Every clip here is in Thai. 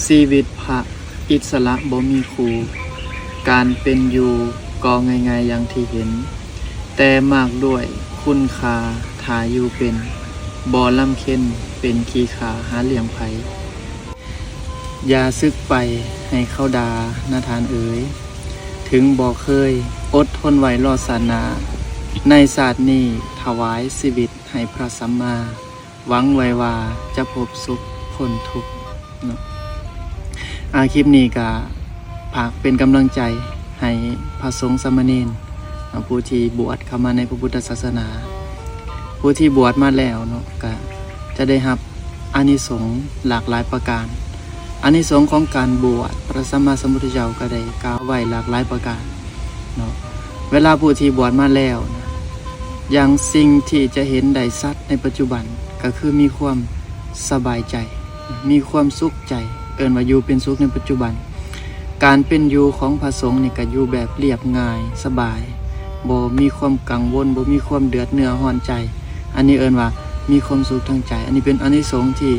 ชีวิตพระอิสระบ่มีครูการเป็นอยู่ก็ง่ายๆอย่างที่เห็นแต่มากด้วยคุณค่าถ้าอยู่เป็นบ่ลำเค็ญเป็นขี้ขาหาเลี้ยงไผอย่าซึกไปให้เขาดานาทานเอ๋ยถึงบ่เคยอดทนไว้รอศาสนาในศาสตร์นี้ถวายชีวิตให้พระสัมมาหวังไว้ว่าจะพบสุขพ้นทุกข์เนาะคลิปนี้ก็ฝากเป็นกำลังใจให้พระสงฆ์สามเณรผู้ที่บวชเข้ามาในพระพุทธศาสนาผู้ที่บวชมาแล้วเนาะก็จะได้รับอานิสงส์หลากหลายประการอานิสงส์ของการบวชพระสัมมาสัมพุทธเจ้าก็ได้กล่าวไว้หลากหลายประการเนาะเวลาผู้ที่บวชมาแล้วนะอย่างสิ่งที่จะเห็นได้ชัดในปัจจุบันก็คือมีความสบายใจมีความสุขใจเอิ้นว่าอยู่เป็นสุขในปัจจุบันการเป็นอยู่ของพระสงฆ์นี่ก็อยู่แบบเรียบง่ายสบายบ่มีความกังวลบ่มีความเดือดเนื้อร้อนใจอันนี้เอิ้นว่ามีความสุขทางใจอันนี้เป็นอานิสงส์ที่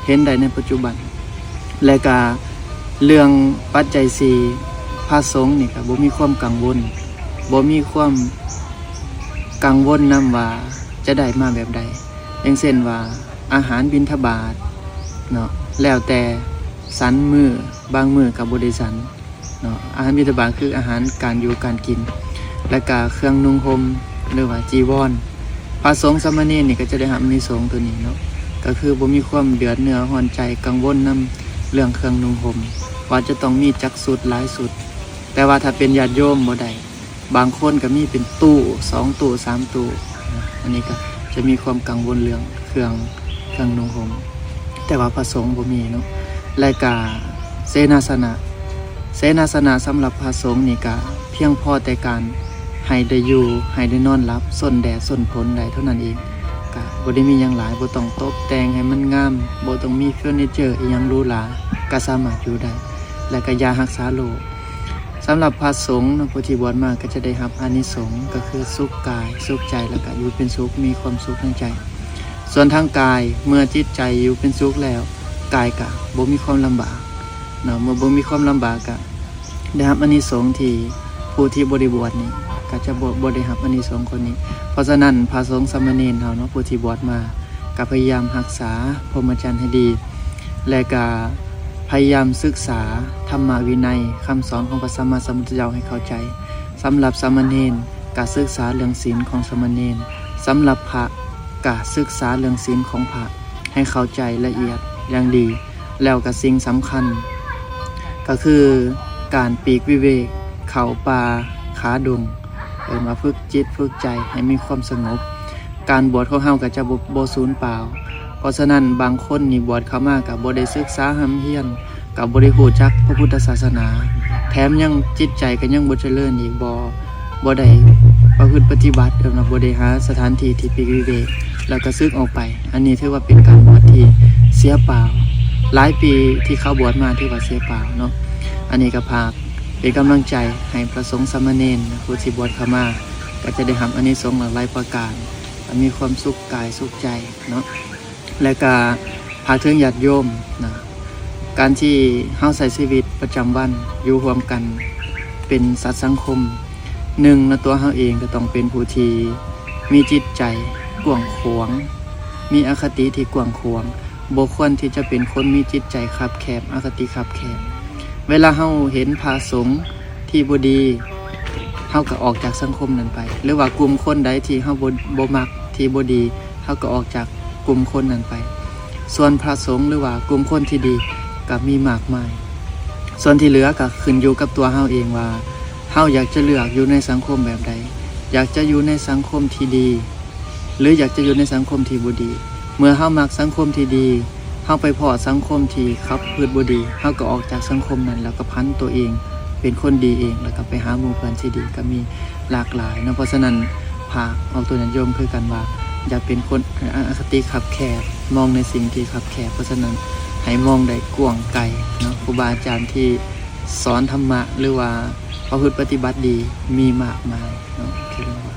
เห็นได้ในปัจจุบันและก็เรื่องปัจจัย4พระสงฆ์นี่ก็บ่มีความกังวลบ่มีความกังวลนํว่าจะได้มาแบบใดอย่างเช่นว่าอาหารบิณฑบาตเนาะแล้วแต่สันมื้อบางมื้อก็บ่ได้สันเนาะอาหารบิณฑบาตคืออาหารการอยู่การกินและก็เครื่องนุ่งห่มหรือว่าจีวรพระสงฆ์สามเณรนี่ก็จะได้รับอานิสงส์ตัวนี้เนาะก็คือบ่มีความเดือดเนื้อร้อนใจกังวลนำเรื่องเครื่องนุ่งห่มว่าจะต้องมีจักสุดหลายสุดแต่ว่าถ้าเป็นญาติโยมบ่ได้บางคนก็มีเป็นตู้2ตู้3ตู้อันนี้ก็จะมีความกังวลเรื่องเครื่องนุ่งห่มแต่ว่าพระสงฆ์บ่มีเนาะและก็เสนาสนะสำหรับพระสงฆ์นี่ก็เพียงพอแต่การให้ได้อยู่ให้ได้นอนหลับส้นแดดส้นฝนได้เท่านั้นเองก็บ่ได้มีหยังหลายบ่ต้องตกแต่งให้มันงามบ่ต้องมีเฟอร์นิเจอร์อีหยังหรูหราก็สามารถอยู่ได้และก็ยารักษาโรคสำหรับพระสงฆ์ผู้ที่บวชมาก็จะได้รับอานิสงส์ก็คือสุขกายสุขใจแล้วก็อยู่เป็นสุขมีความสุขทางใจส่วนทางกายเมื่อจิตใจอยู่เป็นสุขแล้วกายก็บ่มีความลำบากเนาะเมื่อบ่มีความลำบากก็ได้รับอานิสงส์ที่ผู้ที่บ่ได้บวชนี่ก็จะบ่ได้รับอานิสงส์คนนี้เพราะฉะนั้นพระสงฆ์สามเณรเฮาเนาะผู้ที่บวชมาก็พยายามรักษาพรหมจรรย์ให้ดีและก็พยายามศึกษาธรรมวินัยคำสอนของพระสัมมาสัมพุทธเจ้าให้เข้าใจสำหรับสามเณรก็ศึกษาเรื่องศีลของสามเณรสำหรับพระก็ศึกษาเรื่องศีลของพระให้เข้าใจละเอียดอย่างดีแล้วก็สิ่งสำคัญก็คือการปีกวิเวกเข้าป่าขาดงมาฝึกจิตฝึกใจให้มีความสงบการบวชของเฮาก็จะบ่สูญเปล่าเพราะฉะนั้นบางคนนี่บวชเข้ามาก็บ่ได้ศึกษาหำเฮียนก็บ่ได้รู้จักพระพุทธศาสนาแถมยังจิตใจก็ยังบ่เจริญอีกบ่ได้ประพฤติปฏิบัติบ่ได้หาสถานที่ที่ปีกวิเวกแล้วก็สึกออกไปอันนี้ถือว่าเป็นการบวชที่เสียเปล่าหลายปีที่เขาบวชมาถือว่าเสียเปล่าเนาะอันนี้ก็พาเป็นกำลังใจให้พระสงฆ์สามเณรผู้ที่บวชเข้ามาก็จะได้รับอานิสงส์หลากหลายประการมีความสุขกายสุขใจเนาะและก็พาถึงญาติโยมนะการที่เฮาใช้ชีวิตประจำวันอยู่ร่วมกันเป็นสัตว์สังคมหนึ่งนะตัวเฮาเองก็ต้องเป็นผู้ที่มีจิตใจกว้างขวางมีอคติที่กว้างขวางบ่ควรที่จะเป็นคนมีจิตใจคับแคบอคติคับแคบเวลาเฮาเห็นพระสงฆ์ที่บ่ดีเฮาก็ออกจากสังคมนั้นไปหรือว่ากลุ่มคนใดที่เฮาบ่มักที่บ่ดีเฮาก็ออกจากกลุ่มคนนั้นไปส่วนพระสงฆ์หรือว่ากลุ่มคนที่ดีก็มีมากมายส่วนที่เหลือก็ขึ้นอยู่กับตัวเฮาเองว่าเฮาอยากจะเลือกอยู่ในสังคมแบบใดอยากจะอยู่ในสังคมที่ดีหรืออยากจะอยู่ในสังคมที่บ่ดีเมื่อเฮามักสังคมที่ดีเฮาไปพอสังคมที่ขับพืชบ่ดีเฮาก็ออกจากสังคมนั้นแล้วก็พันตัวเองเป็นคนดีเองแล้วก็ไปหาหมู่เพื่อนที่ดีก็มีหลากหลายเนาะเพราะฉะนั้นภาคเอาตัวนั้นโยมคือกันว่าอย่าเป็นคนอคติขับแคบมองในสิ่งที่ขับแคบเพราะฉะนั้นให้มองได้กว้างไกลเนาะครูบาอาจารย์ที่สอนธรรมะหรือว่าประพฤติปฏิบัติดีมีมากมายเนาะคิดว่า